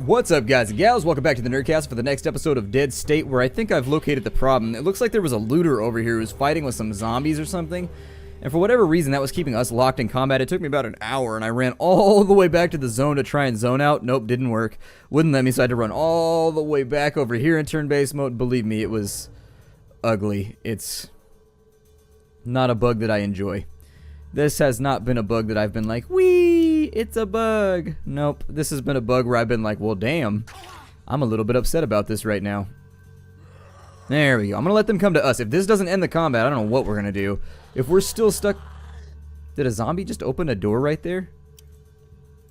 What's up, guys and gals? Welcome back to the Nerdcast for the next episode of Dead State, where I think I've located the problem. It looks like there was a looter over here who was fighting with some zombies or something, and for whatever reason that was keeping us locked in combat. It took me about an hour, and I ran all the way back to the zone to try and zone out. Nope, didn't work. Wouldn't let me, so I had to run all the way back over here in turn-based mode. Believe me, it was ugly. It's not a bug that I enjoy. This has not been a bug that I've been like, wee, it's a bug. Nope, this has been a bug where I've been like, well, damn, I'm a little bit upset about this right now. There we go. I'm going to let them come to us. If this doesn't end the combat, I don't know what we're going to do. If we're still stuck... Did a zombie just open a door right there?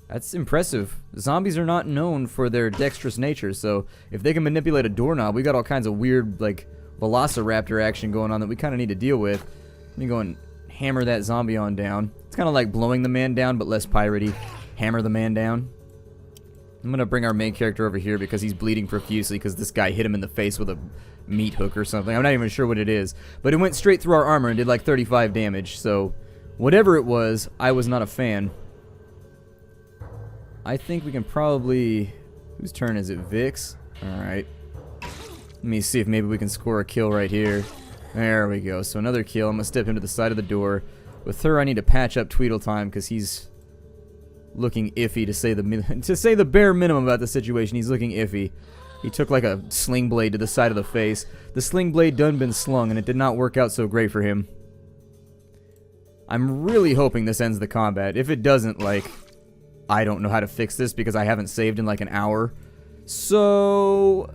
That's impressive. Zombies are not known for their dexterous nature, so if they can manipulate a doorknob, we got all kinds of weird, like, velociraptor action going on that we kind of need to deal with. Let me go and hammer that zombie on down. It's kind of like blowing the man down, but less piratey. Hammer the man down. I'm going to bring our main character over here because he's bleeding profusely because this guy hit him in the face with a meat hook or something. I'm not even sure what it is. But it went straight through our armor and did like 35 damage. So, whatever it was, I was not a fan. I think we can probably... Whose turn is it? Vic's? Alright. Let me see if maybe we can score a kill right here. There we go. So another kill. I'm going to step him to the side of the door. With her, I need to patch up Tweedletime because he's looking iffy, to say the bare minimum about the situation. He's looking iffy. He took like a sling blade to the side of the face. The sling blade done been slung, and it did not work out so great for him. I'm really hoping this ends the combat. If it doesn't, like, I don't know how to fix this because I haven't saved in like an hour. So...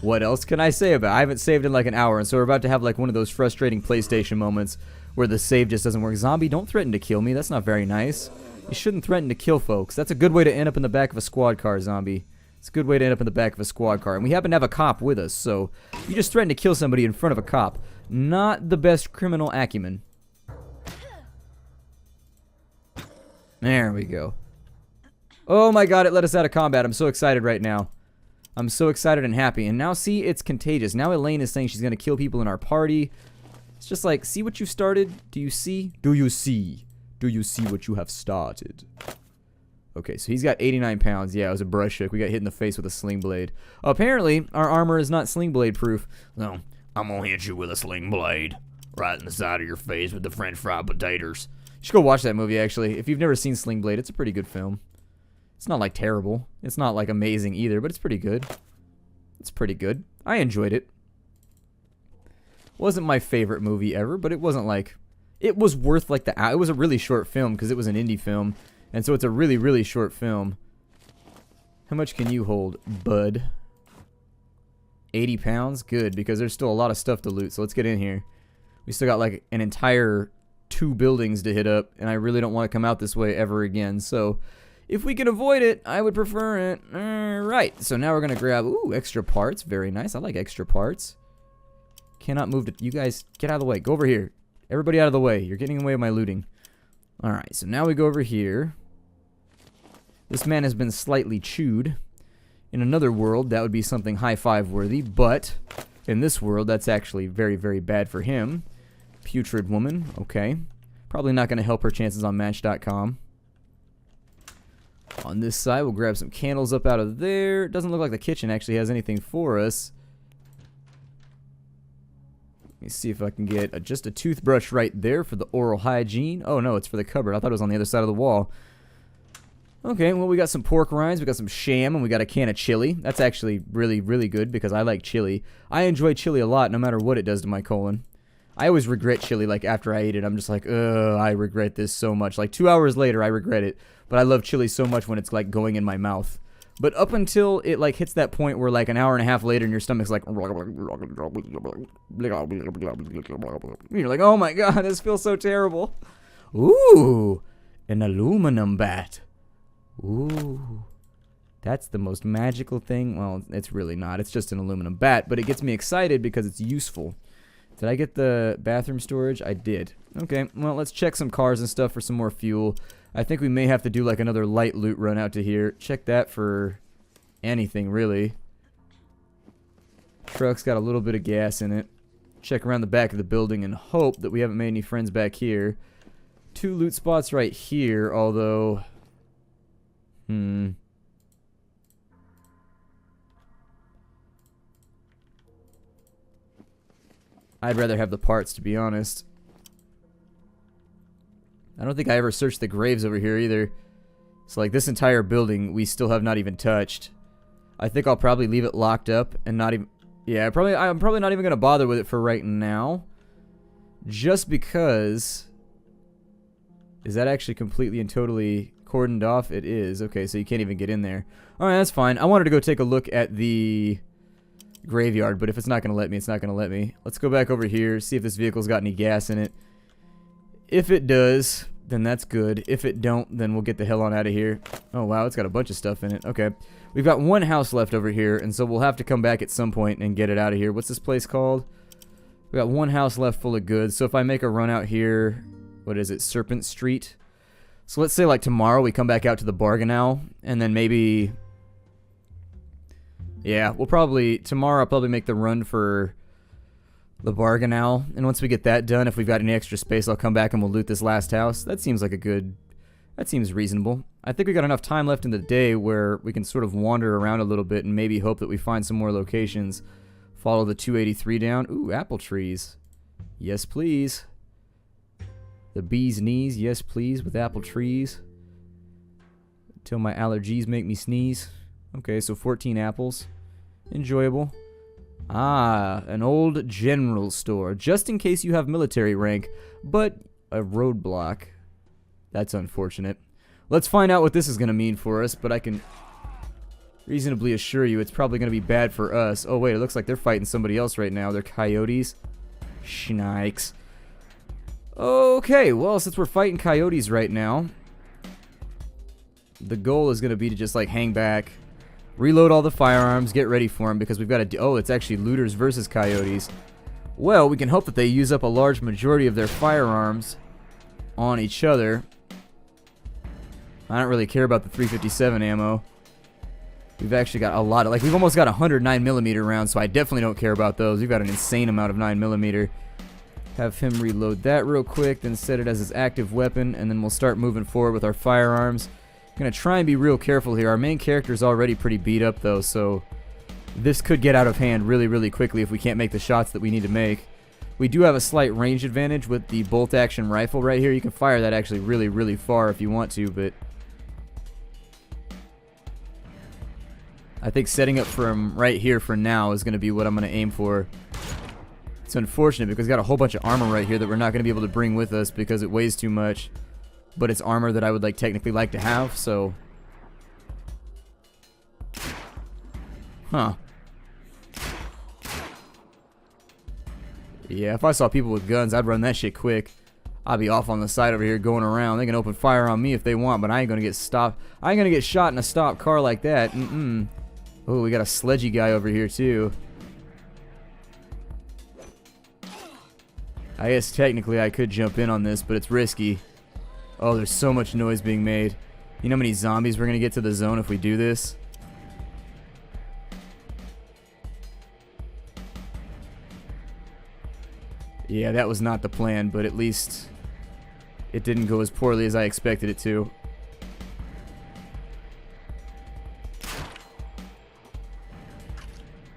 What else can I say about it? I haven't saved in like an hour, and so we're about to have like one of those frustrating PlayStation moments where the save just doesn't work. Zombie, don't threaten to kill me. That's not very nice. You shouldn't threaten to kill folks. That's a good way to end up in the back of a squad car, zombie. It's a good way to end up in the back of a squad car. And we happen to have a cop with us, so you just threatened to kill somebody in front of a cop. Not the best criminal acumen. There we go. Oh my god, it let us out of combat. I'm so excited right now. I'm so excited and happy. And now, see, it's contagious. Now Elaine is saying she's going to kill people in our party. It's just like, see what you started? Do you see? Do you see? Do you see what you have started? Okay, so he's got 89 pounds. Yeah, it was a brush hook. We got hit in the face with a sling blade. Apparently, our armor is not sling blade proof. No, I'm going to hit you with a sling blade. Right in the side of your face with the french fry potatoes. You should go watch that movie, actually. If you've never seen Sling Blade, it's a pretty good film. It's not like terrible. It's not like amazing either, but it's pretty good. It's pretty good. I enjoyed it. Wasn't my favorite movie ever, but it wasn't like... It was worth like the... It was a really short film because it was an indie film. And so it's a really, really short film. How much can you hold, bud? 80 pounds? Good, because there's still a lot of stuff to loot, so let's get in here. We still got like an entire 2 buildings to hit up, and I really don't want to come out this way ever again, so... If we can avoid it, I would prefer it. Alright, so now we're going to grab, ooh, extra parts. Very nice. I like extra parts. Cannot move to, you guys, get out of the way. Go over here. Everybody out of the way. You're getting in the way of my looting. Alright, so now we go over here. This man has been slightly chewed. In another world, that would be something high-five worthy, but in this world, that's actually very, very bad for him. Putrid woman, okay. Probably not going to help her chances on Match.com. On this side, we'll grab some candles up out of there. It doesn't look like the kitchen actually has anything for us. Let me see if I can get just a toothbrush right there for the oral hygiene. Oh no, it's for the cupboard. I thought it was on the other side of the wall. Okay, well we got some pork rinds, we got some sham, and we got a can of chili. That's actually really, really good because I like chili. I enjoy chili a lot no matter what it does to my colon. I always regret chili, like, after I eat it. I'm just like, ugh, I regret this so much. Like, 2 hours later, I regret it. But I love chili so much when it's, like, going in my mouth. But up until it, like, hits that point where, like, an hour and a half later and your stomach's like... You're like, oh my god, this feels so terrible. Ooh, an aluminum bat. Ooh. That's the most magical thing. Well, it's really not. It's just an aluminum bat. But it gets me excited because it's useful. Did I get the bathroom storage? I did. Okay, well, let's check some cars and stuff for some more fuel. I think we may have to do like another light loot run out to here. Check that for anything, really. Truck's got a little bit of gas in it. Check around the back of the building and hope that we haven't made any friends back here. 2 loot spots right here, although... I'd rather have the parts, to be honest. I don't think I ever searched the graves over here either. So like this entire building we still have not even touched. I think I'll probably leave it locked up and not even... Yeah, I'm probably not even going to bother with it for right now. Just because... Is that actually completely and totally cordoned off? It is. Okay, so you can't even get in there. Alright, that's fine. I wanted to go take a look at the graveyard, but if it's not going to let me, it's not going to let me. Let's go back over here, see if this vehicle's got any gas in it. If it does, then that's good. If it don't, then we'll get the hell on out of here. Oh, wow, it's got a bunch of stuff in it. Okay. We've got one house left over here, and so we'll have to come back at some point and get it out of here. What's this place called? We got one house left full of goods, so if I make a run out here... What is it? Serpent Street. So let's say like tomorrow we come back out to the Bargain Owl, and then maybe... Yeah, we'll probably... Tomorrow I'll probably make the run for the Bargain Owl, and once we get that done, if we've got any extra space, I'll come back and we'll loot this last house. That seems like a good... That seems reasonable. I think we got enough time left in the day where we can sort of wander around a little bit and maybe hope that we find some more locations. Follow the 283 down. Ooh, apple trees. Yes, please. The bee's knees, yes please, with apple trees. Until my allergies make me sneeze. Okay, so 14 apples. Enjoyable. Ah, an old general store. Just in case you have military rank, but a roadblock. That's unfortunate. Let's find out what this is going to mean for us, but I can reasonably assure you it's probably going to be bad for us. Oh wait, it looks like they're fighting somebody else right now. They're coyotes. Schnikes. Okay, well, since we're fighting coyotes right now, the goal is going to be to just, like, hang back, reload all the firearms, get ready for them, because we've got to... Oh, it's actually looters versus coyotes. Well, we can hope that they use up a large majority of their firearms on each other. I don't really care about the 357 ammo. We've actually got a lot of... Like, we've almost got 100 9mm rounds, so I definitely don't care about those. We've got an insane amount of 9mm. Have him reload that real quick, then set it as his active weapon, and then we'll start moving forward with our firearms. Gonna try and be real careful here. Our main character is already pretty beat up though, so this could get out of hand really, really quickly if we can't make the shots that we need to make. We do have a slight range advantage with the bolt action rifle right here. You can fire that actually really, really far if you want to, but I think setting up from right here for now is going to be what I'm going to aim for. It's unfortunate because we've got a whole bunch of armor right here that we're not going to be able to bring with us because it weighs too much. But it's armor that I would technically like to have, so... Huh. Yeah, if I saw people with guns, I'd run that shit quick. I'd be off on the side over here going around. They can open fire on me if they want, but I ain't gonna get stopped. I ain't gonna get shot in a stopped car like that. Oh, we got a sledgy guy over here, too. I guess technically I could jump in on this, but it's risky. Oh, there's so much noise being made. You know how many zombies we're gonna get to the zone if we do this? Yeah, that was not the plan, but at least it didn't go as poorly as I expected it to.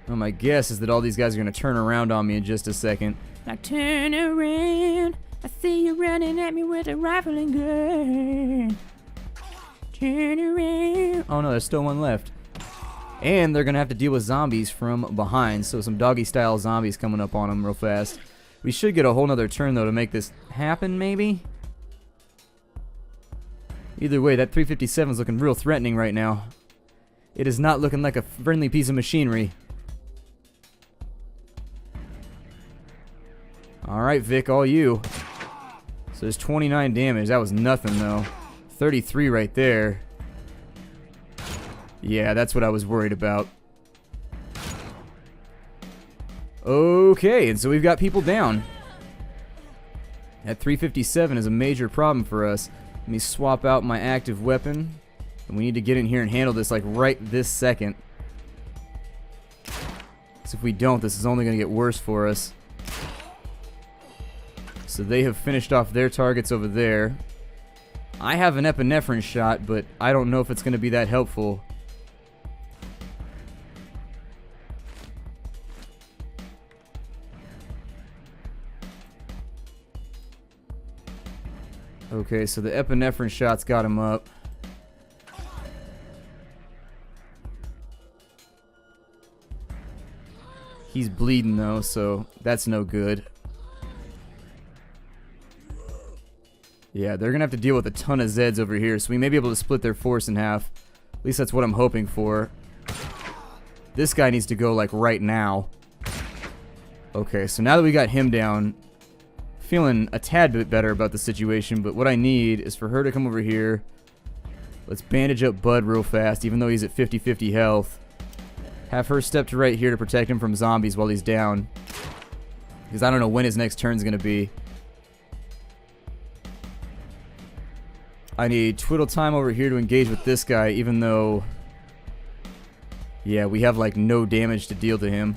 Well, my guess is that all these guys are going to turn around on me in just a second. Like, turn around, I see you running at me with a rifle and gun. Turn around. Oh no, there's still one left. And they're going to have to deal with zombies from behind, so some doggy-style zombies coming up on them real fast. We should get a whole nother turn, though, to make this happen, maybe? Either way, that 357 is looking real threatening right now. It is not looking like a friendly piece of machinery. Alright, Vic, all you. So there's 29 damage. That was nothing, though. 33 right there. Yeah, that's what I was worried about. Okay, and so we've got people down. That 357 is a major problem for us. Let me swap out my active weapon. And we need to get in here and handle this like right this second. Because if we don't, this is only going to get worse for us. So they have finished off their targets over there. I have an epinephrine shot, but I don't know if it's going to be that helpful. Okay, so the epinephrine shots got him up. He's bleeding though, so that's no good. Yeah, they're gonna have to deal with a ton of Zeds over here, so we may be able to split their force in half. At least that's what I'm hoping for. This guy needs to go like right now. Okay, so now that we got him down, feeling a tad bit better about the situation, but what I need is for her to come over here. Let's bandage up Bud real fast, even though he's at 50-50 health. Have her step to right here to protect him from zombies while he's down. Because I don't know when his next turn's going to be. I need twiddle time over here to engage with this guy, even though... yeah, we have like no damage to deal to him.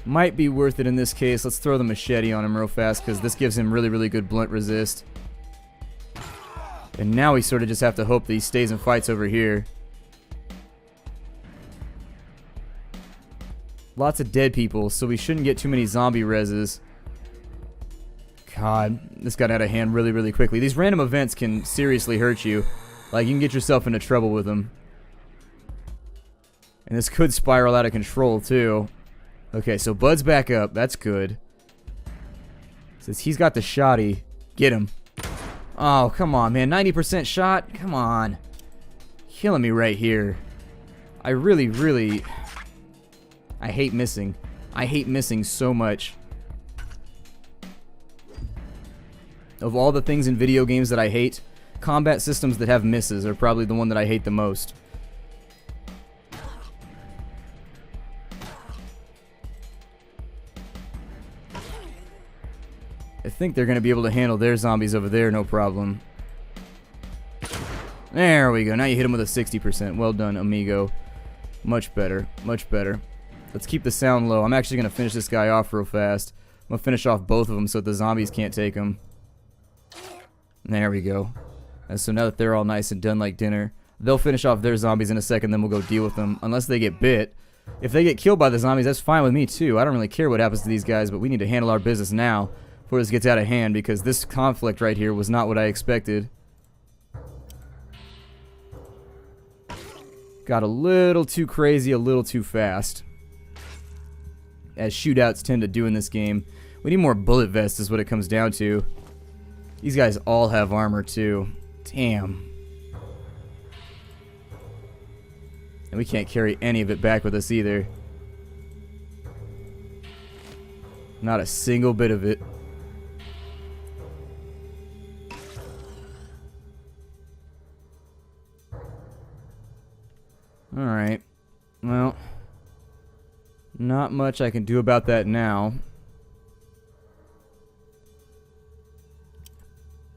Might be worth it in this case. Let's throw the machete on him real fast, because this gives him really, really good blunt resist. And now we sort of just have to hope that he stays and fights over here. Lots of dead people, so we shouldn't get too many zombie reses. God, this got out of hand really, really quickly. These random events can seriously hurt you. Like, you can get yourself into trouble with them. And this could spiral out of control, too. Okay, so Bud's back up. That's good. Since he's got the shotty, get him. Oh, come on, man. 90% shot? Come on. Killing me right here. I really, really... I hate missing. I hate missing so much. Of all the things in video games that I hate, combat systems that have misses are probably the one that I hate the most. I think they're going to be able to handle their zombies over there, no problem. There we go. Now you hit him with a 60%. Well done, amigo. Much better. Much better. Let's keep the sound low. I'm actually going to finish this guy off real fast. I'm going to finish off both of them so that the zombies can't take him. There we go. And so now that they're all nice and done like dinner, they'll finish off their zombies in a second, then we'll go deal with them. Unless they get bit. If they get killed by the zombies, that's fine with me too. I don't really care what happens to these guys, but we need to handle our business now before this gets out of hand, because this conflict right here was not what I expected. Got a little too crazy, a little too fast. As shootouts tend to do in this game. We need more bullet vests is what it comes down to. These guys all have armor too. Damn. And we can't carry any of it back with us either. Not a single bit of it. Alright. Well, not much I can do about that now.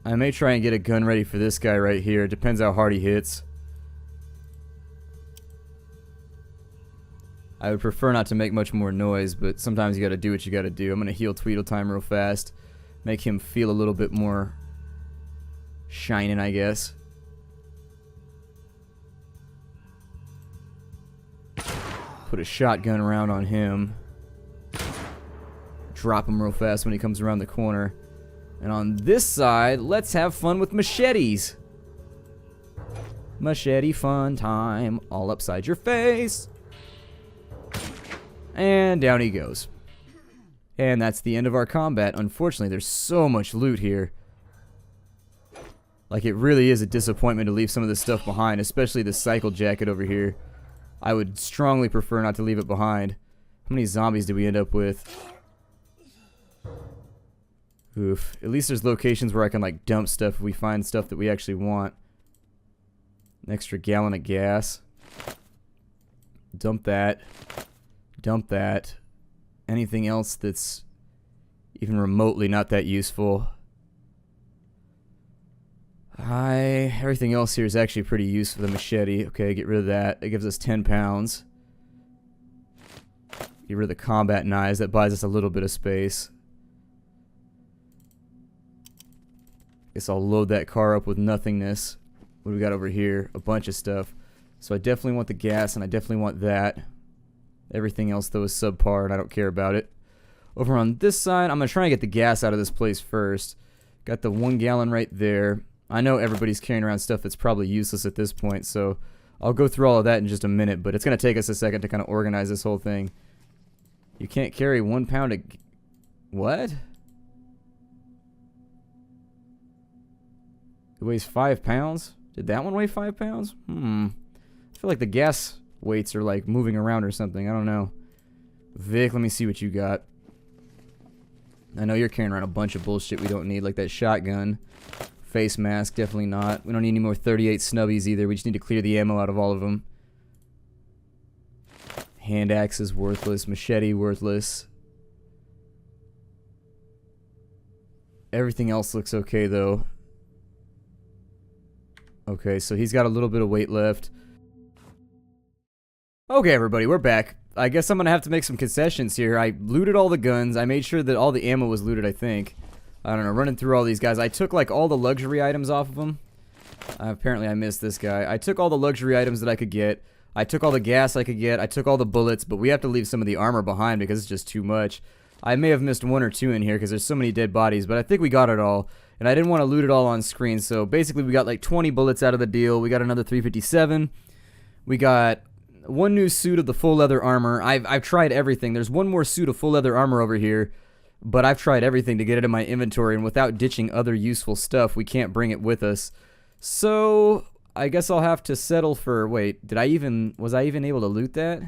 I may try and get a gun ready for this guy right here. It depends how hard he hits. I would prefer not to make much more noise, but sometimes you gotta do what you gotta do. I'm gonna heal Tweedletime real fast. Make him feel a little bit more shining, I guess. Put a shotgun around on him. Drop him real fast when he comes around the corner. And on this side, let's have fun with machetes. Machete fun time. All upside your face. And down he goes. And that's the end of our combat. Unfortunately, there's so much loot here. Like, it really is a disappointment to leave some of this stuff behind, especially the cycle jacket over here. I would strongly prefer not to leave it behind. How many zombies did we end up with? Oof. At least there's locations where I can, like, dump stuff if we find stuff that we actually want. An extra gallon of gas. Dump that. Dump that. Anything else that's even remotely not that useful? Everything else here is actually pretty useful. The machete. Okay, get rid of that. It gives us 10 pounds. Get rid of the combat knives. That buys us a little bit of space. Guess I'll load that car up with nothingness. What do we got over here? A bunch of stuff. So I definitely want the gas, and I definitely want that. Everything else, though, is subpar, and I don't care about it. Over on this side, I'm going to try and get the gas out of this place first. Got the 1 gallon right there. I know everybody's carrying around stuff that's probably useless at this point, so I'll go through all of that in just a minute, but it's going to take us a second to kind of organize this whole thing. You can't carry 1 pound of... What? It weighs 5 pounds? Did that one weigh 5 pounds? I feel like the gas weights are like moving around or something. I don't know. Vic, let me see what you got. I know you're carrying around a bunch of bullshit we don't need, like that shotgun. Face mask, definitely not. We don't need any more 38 snubbies either. We just need to clear the ammo out of all of them. Hand axe is worthless. Machete, worthless. Everything else looks okay, though. Okay, so he's got a little bit of weight left. Okay, everybody, we're back. I guess I'm going to have to make some concessions here. I looted all the guns. I made sure that all the ammo was looted, I think. I don't know, running through all these guys. I took, like, all the luxury items off of them. Apparently, I missed this guy. I took all the luxury items that I could get. I took all the gas I could get. I took all the bullets, but we have to leave some of the armor behind because it's just too much. I may have missed 1 or 2 in here because there's so many dead bodies, but I think we got it all. And I didn't want to loot it all on screen, so basically we got like 20 bullets out of the deal. We got another 357. We got 1 new suit of the full leather armor. I've tried everything. There's 1 more suit of full leather armor over here, but I've tried everything to get it in my inventory, and without ditching other useful stuff, we can't bring it with us. So I guess I'll have to settle for... Wait, was I even able to loot that?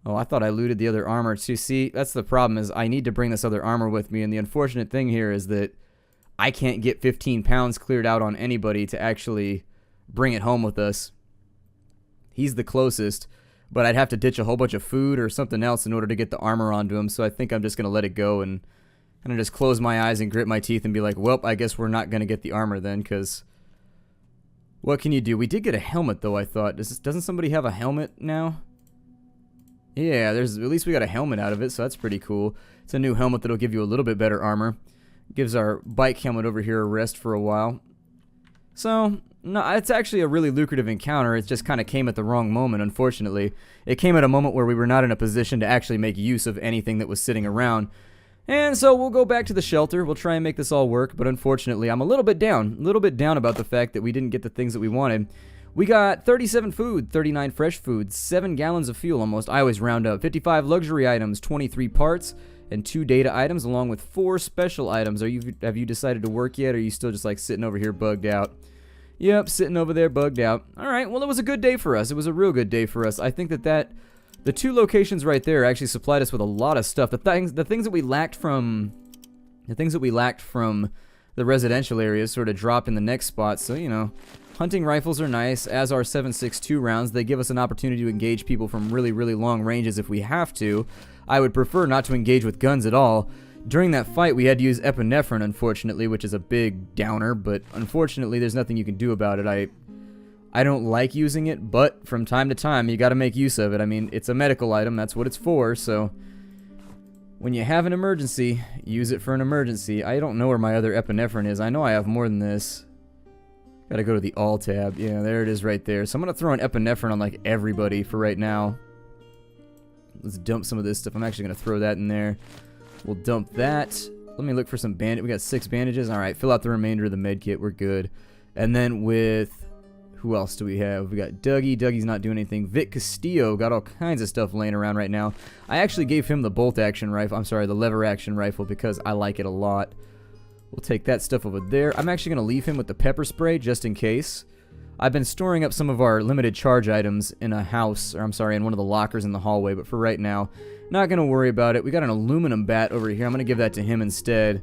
Oh, I thought I looted the other armor too. See, that's the problem, is I need to bring this other armor with me, and the unfortunate thing here is that I can't get 15 pounds cleared out on anybody to actually bring it home with us. He's the closest, but I'd have to ditch a whole bunch of food or something else in order to get the armor onto him, so I think I'm just going to let it go and kind of just close my eyes and grit my teeth and be like, well, I guess we're not going to get the armor then, because what can you do? We did get a helmet, though, I thought. Doesn't somebody have a helmet now? Yeah, at least we got a helmet out of it, so that's pretty cool. It's a new helmet that'll give you a little bit better armor. Gives our bike helmet over here a rest for a while. So, no, it's actually a really lucrative encounter. It just kind of came at the wrong moment, unfortunately. It came at a moment where we were not in a position to actually make use of anything that was sitting around. And so we'll go back to the shelter. We'll try and make this all work, but unfortunately, I'm a little bit down about the fact that we didn't get the things that we wanted. We got 37 food, 39 fresh food, 7 gallons of fuel almost. I always round up. 55 luxury items, 23 parts, and 2 data items, along with 4 special items. Have you decided to work yet, or are you still just like sitting over here bugged out? Yep, sitting over there bugged out. All right, well, it was a good day for us. It was a real good day for us. I think that the 2 locations right there actually supplied us with a lot of stuff. The things that we lacked from the residential areas sort of drop in the next spot. So, you know, hunting rifles are nice, as are 7.62 rounds. They give us an opportunity to engage people from really, really long ranges if we have to. I would prefer not to engage with guns at all. During that fight, we had to use epinephrine, unfortunately, which is a big downer, but unfortunately, there's nothing you can do about it. I don't like using it, but from time to time, you gotta make use of it. I mean, it's a medical item, that's what it's for, so when you have an emergency, use it for an emergency. I don't know where my other epinephrine is. I know I have more than this. Gotta go to the all tab. Yeah, there it is right there. So I'm gonna throw an epinephrine on like everybody for right now. Let's dump some of this stuff. I'm actually gonna throw that in there. We'll dump that. Let me look for some bandage. We got 6 bandages. Alright, fill out the remainder of the med kit. We're good. And then with... who else do we have? We got Dougie. Dougie's not doing anything. Vic Castillo got all kinds of stuff laying around right now. I actually gave him the bolt action rifle. I'm sorry, the lever action rifle, because I like it a lot. We'll take that stuff over there. I'm actually going to leave him with the pepper spray just in case. I've been storing up some of our limited charge items in a house, or I'm sorry, in one of the lockers in the hallway, but for right now, not going to worry about it. We got an aluminum bat over here. I'm going to give that to him instead.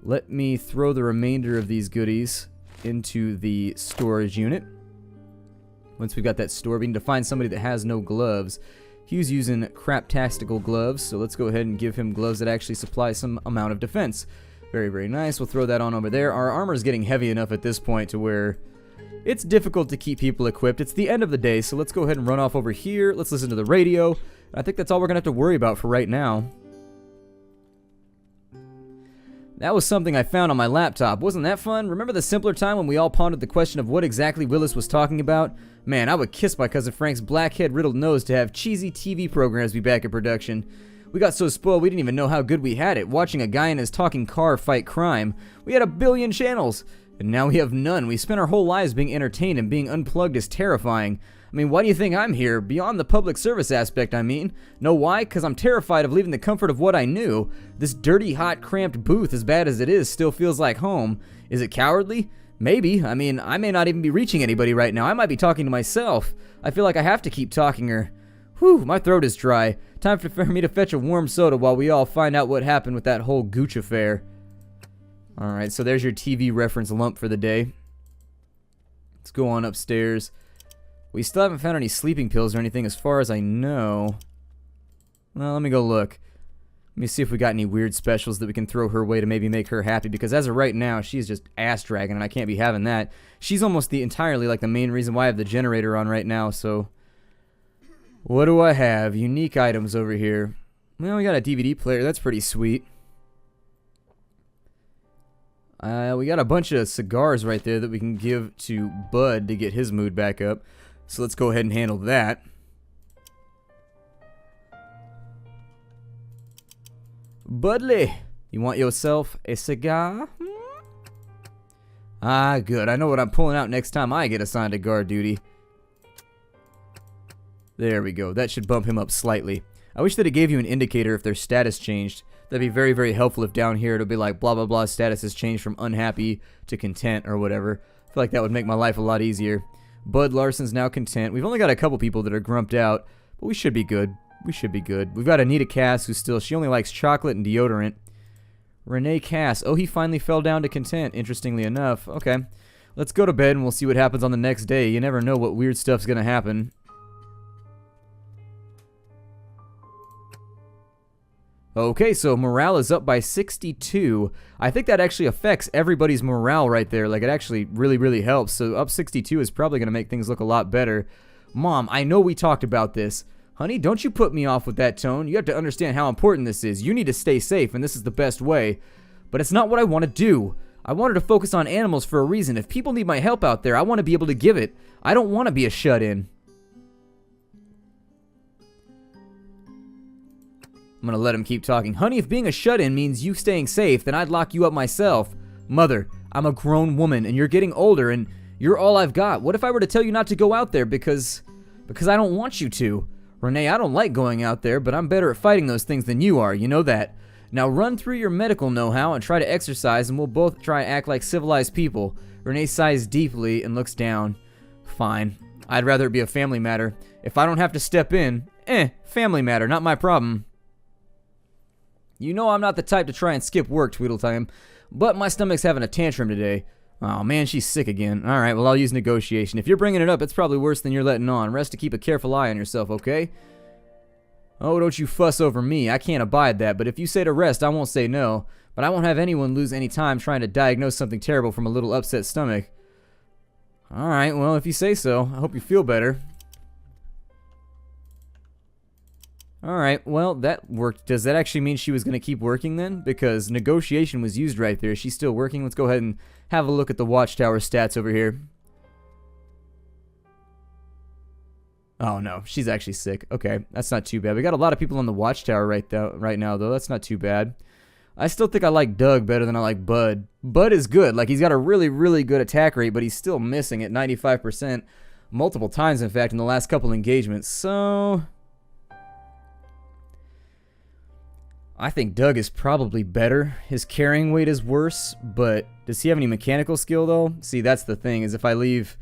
Let me throw the remainder of these goodies into the storage unit. Once we've got that stored, we need to find somebody that has no gloves. He was using crap tactical gloves, so let's go ahead and give him gloves that actually supply some amount of defense. Very, very nice. We'll throw that on over there. Our armor is getting heavy enough at this point to where it's difficult to keep people equipped. It's the end of the day, so let's go ahead and run off over here. Let's listen to the radio. I think that's all we're going to have to worry about for right now. That was something I found on my laptop. Wasn't that fun? Remember the simpler time when we all pondered the question of what exactly Willis was talking about? Man, I would kiss my cousin Frank's blackhead riddled nose to have cheesy TV programs be back in production. We got so spoiled we didn't even know how good we had it, watching a guy in his talking car fight crime. We had 1 billion channels, and now we have none. We spent our whole lives being entertained, and being unplugged is terrifying. I mean, why do you think I'm here? Beyond the public service aspect, I mean. Know why? Because I'm terrified of leaving the comfort of what I knew. This dirty, hot, cramped booth, as bad as it is, still feels like home. Is it cowardly? Maybe. I mean, I may not even be reaching anybody right now. I might be talking to myself. I feel like I have to keep talking or... Whew, my throat is dry. Time for me to fetch a warm soda while we all find out what happened with that whole Gooch affair. Alright, so there's your TV reference lump for the day. Let's go on upstairs. We still haven't found any sleeping pills or anything as far as I know. Well, let me go look. Let me see if we got any weird specials that we can throw her way to maybe make her happy, because as of right now, she's just ass-dragging, and I can't be having that. She's almost entirely like the main reason why I have the generator on right now, so... What do I have? Unique items over here. Well, we got a DVD player. That's pretty sweet. We got a bunch of cigars right there that we can give to Bud to get his mood back up. So let's go ahead and handle that. Budley, you want yourself a cigar? Ah, good. I know what I'm pulling out next time I get assigned to guard duty. There we go. That should bump him up slightly. I wish that it gave you an indicator if their status changed. That'd be very, very helpful if down here it'll be like blah, blah, blah, status has changed from unhappy to content or whatever. I feel like that would make my life a lot easier. Bud Larson's now content. We've only got a couple people that are grumped out, but we should be good. We should be good. We've got Anita Cass, who's still, she only likes chocolate and deodorant. Renee Cass. Oh, he finally fell down to content, interestingly enough. Okay. Let's go to bed and we'll see what happens on the next day. You never know what weird stuff's gonna happen. Okay, so morale is up by 62. I think that actually affects everybody's morale right there. Like, it actually really, really helps. So up 62 is probably going to make things look a lot better. Mom, I know we talked about this. Honey, don't you put me off with that tone. You have to understand how important this is. You need to stay safe, and this is the best way. But it's not what I want to do. I wanted to focus on animals for a reason. If people need my help out there, I want to be able to give it. I don't want to be a shut-in. I'm gonna let him keep talking. Honey, if being a shut-in means you staying safe, then I'd lock you up myself. Mother, I'm a grown woman, and you're getting older, and you're all I've got. What if I were to tell you not to go out there because I don't want you to? Renee, I don't like going out there, but I'm better at fighting those things than you are. You know that. Now run through your medical know-how and try to exercise, and we'll both try and act like civilized people. Renee sighs deeply and looks down. Fine. I'd rather it be a family matter. If I don't have to step in, family matter, not my problem. You know I'm not the type to try and skip work, Tweedletime, but my stomach's having a tantrum today. Oh man, she's sick again. Alright, well I'll use negotiation. If you're bringing it up, it's probably worse than you're letting on. Rest to keep a careful eye on yourself, okay? Oh, don't you fuss over me. I can't abide that, but if you say to rest, I won't say no. But I won't have anyone lose any time trying to diagnose something terrible from a little upset stomach. Alright, well if you say so. I hope you feel better. Alright, well, that worked. Does that actually mean she was going to keep working then? Because negotiation was used right there. Is she still working? Let's go ahead and have a look at the Watchtower stats over here. Oh, no. She's actually sick. Okay, that's not too bad. We got a lot of people on the Watchtower right now, though. That's not too bad. I still think I like Doug better than I like Bud. Bud is good. Like, he's got a really, really good attack rate, but he's still missing at 95%. Multiple times, in fact, in the last couple engagements. So... I think Doug is probably better. His carrying weight is worse, but does he have any mechanical skill, though? See, that's the thing, is if I leave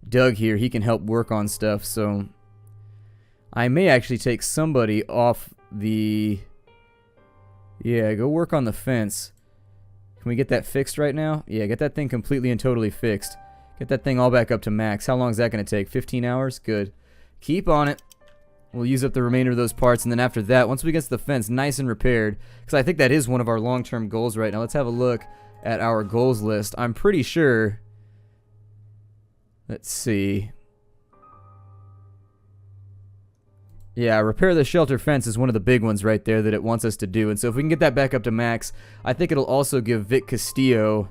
Doug here, he can help work on stuff, so... I may actually take somebody off the... Yeah, go work on the fence. Can we get that fixed right now? Yeah, get that thing completely and totally fixed. Get that thing all back up to max. How long is that going to take? 15 hours? Good. Keep on it. We'll use up the remainder of those parts, and then after that, once we get to the fence nice and repaired, because I think that is one of our long-term goals right now. Let's have a look at our goals list. I'm pretty sure... Let's see. Yeah, repair the shelter fence is one of the big ones right there that it wants us to do. And so if we can get that back up to max, I think it'll also give Vic Castillo...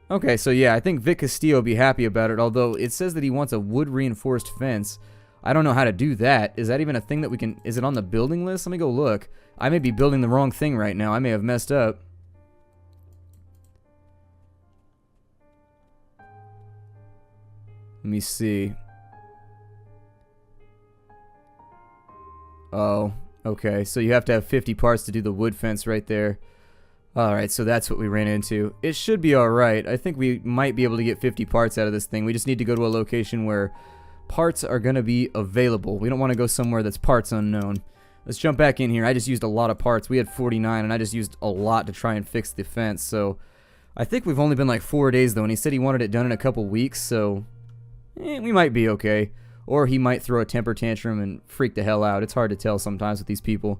Okay, so yeah, I think Vic Castillo will be happy about it, although it says that he wants a wood-reinforced fence. I don't know how to do that. Is that even a thing that we can... Is it on the building list? Let me go look. I may be building the wrong thing right now. I may have messed up. Let me see. Oh, okay. So you have to have 50 parts to do the wood fence right there. Alright, so that's what we ran into. It should be alright. I think we might be able to get 50 parts out of this thing. We just need to go to a location where parts are going to be available. We don't want to go somewhere that's parts unknown. Let's jump back in here. I just used a lot of parts. We had 49, and I just used a lot to try and fix the fence. So I think we've only been like 4 days, though, and he said he wanted it done in a couple weeks, so we might be okay. Or he might throw a temper tantrum and freak the hell out. It's hard to tell sometimes with these people.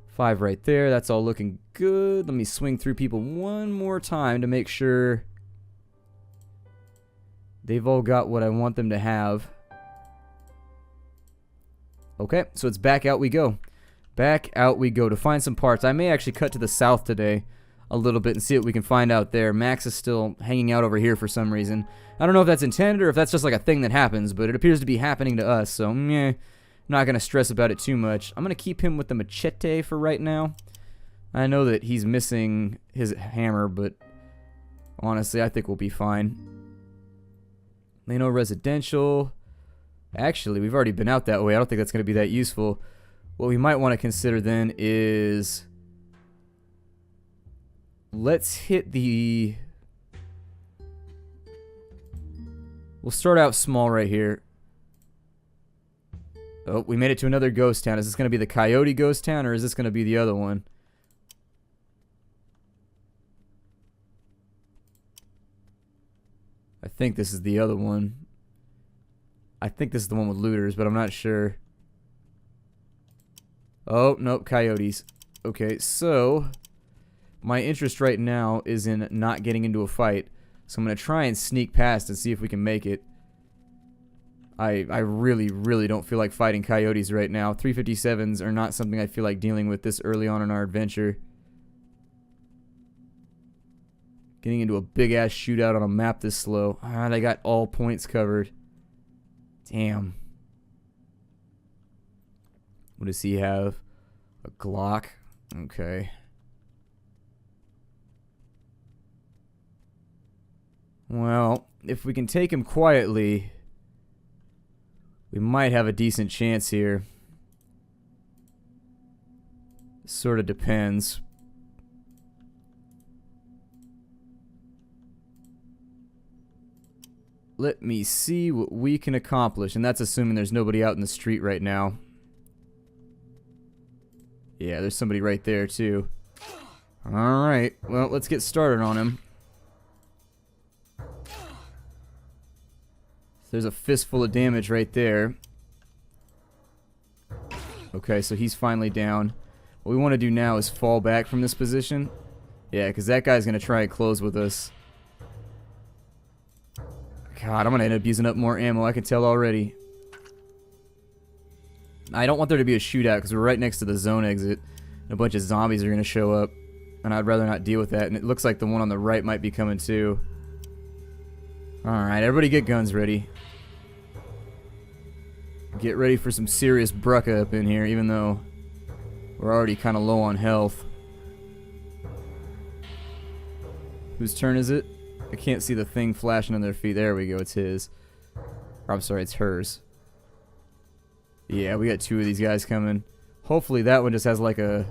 5 right there. That's all looking good. Let me swing through people one more time to make sure they've all got what I want them to have. Okay, so it's back out we go. Back out we go to find some parts. I may actually cut to the south today a little bit and see what we can find out there. Max is still hanging out over here for some reason. I don't know if that's intended or if that's just like a thing that happens, but it appears to be happening to us, so meh. Not going to stress about it too much. I'm going to keep him with the machete for right now. I know that he's missing his hammer, but honestly, I think we'll be fine. Leno residential. Actually, we've already been out that way. I don't think that's going to be that useful. What we might want to consider then is... Let's hit the... We'll start out small right here. Oh, we made it to another ghost town. Is this going to be the coyote ghost town, or is this going to be the other one? I think this is the other one. I think this is the one with looters, but I'm not sure. Oh, nope, coyotes. Okay, so my interest right now is in not getting into a fight. So I'm going to try and sneak past and see if we can make it. I really, really don't feel like fighting coyotes right now. 357s are not something I feel like dealing with this early on in our adventure. Getting into a big-ass shootout on a map this slow. Ah, they got all points covered. Damn. What does he have? A Glock? Okay. Well, if we can take him quietly... we might have a decent chance here. Sort of depends. Let me see what we can accomplish. And that's assuming there's nobody out in the street right now. Yeah, there's somebody right there too. Alright, well, let's get started on him. There's a fistful of damage right there. Okay, so he's finally down. What we want to do now is fall back from this position. Yeah, because that guy's going to try and close with us. God, I'm going to end up using up more ammo. I can tell already. I don't want there to be a shootout because we're right next to the zone exit. And a bunch of zombies are going to show up. And I'd rather not deal with that. And it looks like the one on the right might be coming too. Alright, everybody get guns ready. Get ready for some serious brucka up in here, even though we're already kind of low on health. Whose turn is it? I can't see the thing flashing on their feet. There we go, it's his. Or, I'm sorry, it's hers. Yeah, we got 2 of these guys coming. Hopefully that one just has like a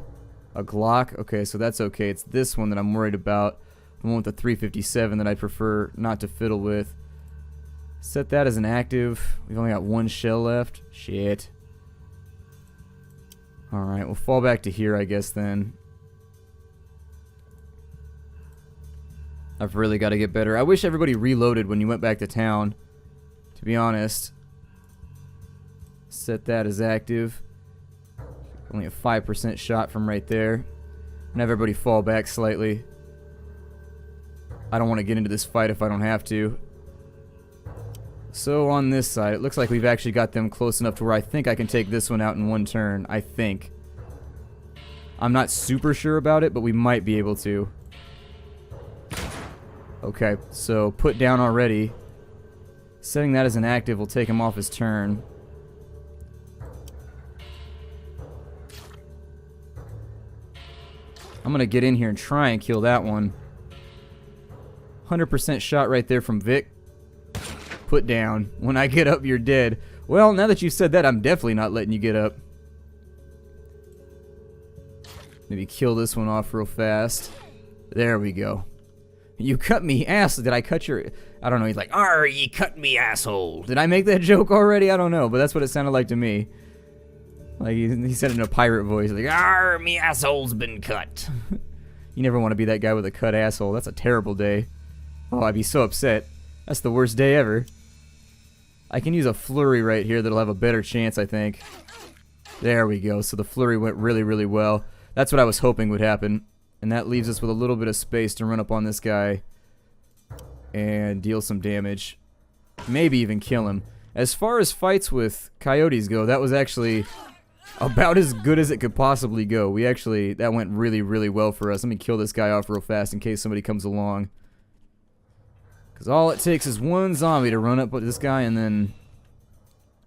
Glock. Okay, so that's okay. It's this one that I'm worried about. The one with the 357 that I prefer not to fiddle with. Set that as an active. We've only got 1 shell left. Shit. Alright, we'll fall back to here, I guess, then. I've really got to get better. I wish everybody reloaded when you went back to town, to be honest. Set that as active. Only a 5% shot from right there. And have everybody fall back slightly. I don't want to get into this fight if I don't have to. So on this side, it looks like we've actually got them close enough to where I think I can take this one out in 1 turn. I think. I'm not super sure about it, but we might be able to. Okay, so put down already. Setting that as an active will take him off his turn. I'm going to get in here and try and kill that one. 100% shot right there from Vic. Put down. When I get up, you're dead. Well, now that you said that, I'm definitely not letting you get up. Maybe kill this one off real fast. There we go. You cut me, ass. Did I cut your... I don't know. He's like, "Arr, ye cut me, asshole." Did I make that joke already? I don't know, but that's what it sounded like to me. Like, he said it in a pirate voice. Like, "Arr, me asshole's been cut." You never want to be that guy with a cut asshole. That's a terrible day. Oh, I'd be so upset. That's the worst day ever. I can use a flurry right here that'll have a better chance, I think. There we go. So the flurry went really, really well. That's what I was hoping would happen. And that leaves us with a little bit of space to run up on this guy and deal some damage. Maybe even kill him. As far as fights with coyotes go, that was actually about as good as it could possibly go. That went really, really well for us. Let me kill this guy off real fast in case somebody comes along. Because all it takes is one zombie to run up with this guy, and then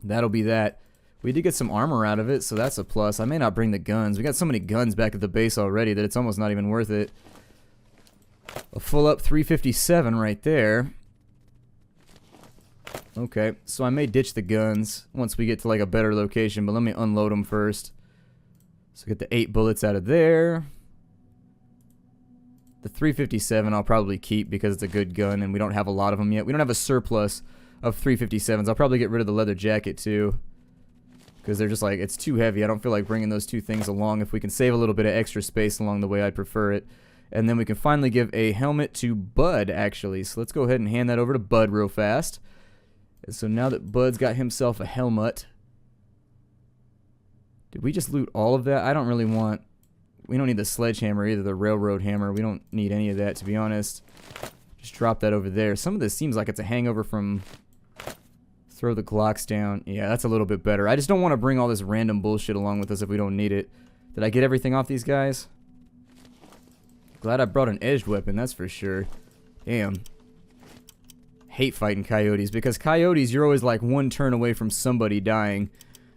that'll be that. We did get some armor out of it, so that's a plus. I may not bring the guns. We got so many guns back at the base already that it's almost not even worth it. A full up 357 right there. Okay, so I may ditch the guns once we get to like a better location, but let me unload them first. So get the 8 bullets out of there. The 357 I'll probably keep because it's a good gun and we don't have a lot of them yet. We don't have a surplus of 357s. I'll probably get rid of the leather jacket too, because they're just like, it's too heavy. I don't feel like bringing those two things along. If we can save a little bit of extra space along the way, I'd prefer it. And then we can finally give a helmet to Bud, actually. So let's go ahead and hand that over to Bud real fast. And so now that Bud's got himself a helmet. Did we just loot all of that? I don't really want... We don't need the sledgehammer either, the railroad hammer. We don't need any of that, to be honest. Just drop that over there. Some of this seems like it's a hangover from... Throw the Glocks down. Yeah, that's a little bit better. I just don't want to bring all this random bullshit along with us if we don't need it. Did I get everything off these guys? Glad I brought an edged weapon, that's for sure. Damn. Hate fighting coyotes, because coyotes, you're always like one turn away from somebody dying.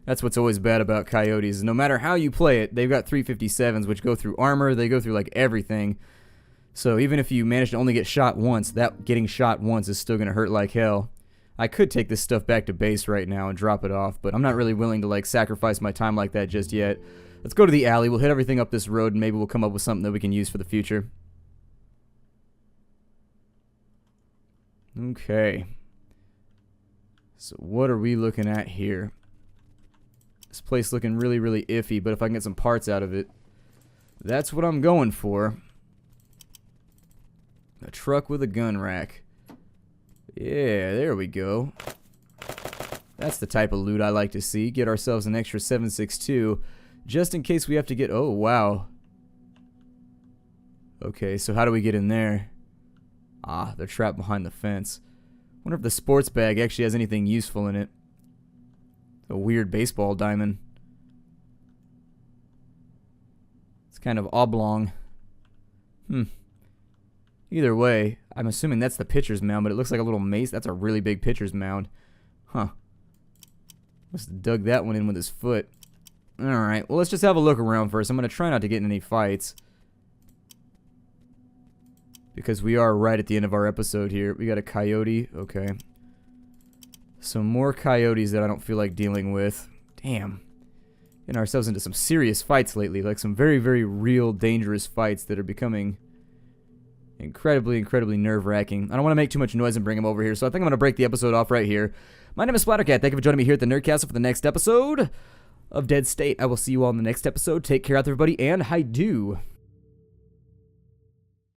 That's what's always bad about coyotes. No matter how you play it, they've got 357s, which go through armor, they go through like everything. So even if you manage to only get shot once, that getting shot once is still going to hurt like hell. I could take this stuff back to base right now and drop it off, but I'm not really willing to like sacrifice my time like that just yet. Let's go to the alley. We'll hit everything up this road and maybe we'll come up with something that we can use for the future. Okay. So what are we looking at here? This place looking really, really iffy, but if I can get some parts out of it, that's what I'm going for. A truck with a gun rack. Yeah, there we go. That's the type of loot I like to see. Get ourselves an extra 7.62 just in case we have to get... Oh, wow. Okay, so how do we get in there? Ah, they're trapped behind the fence. Wonder if the sports bag actually has anything useful in it. A weird baseball diamond. It's kind of oblong. Either way, I'm assuming that's the pitcher's mound, but it looks like a little mace. That's a really big pitcher's mound. Huh. Must have dug that one in with his foot. Alright, well, let's just have a look around first. I'm going to try not to get in any fights, because we are right at the end of our episode here. We got a coyote. Okay. Some more coyotes that I don't feel like dealing with. Damn. Getting ourselves into some serious fights lately. Like some very, very real, dangerous fights that are becoming incredibly, incredibly nerve-wracking. I don't want to make too much noise and bring them over here, so I think I'm going to break the episode off right here. My name is Splattercat. Thank you for joining me here at the Nerdcastle for the next episode of Dead State. I will see you all in the next episode. Take care out there, everybody, and hi-do.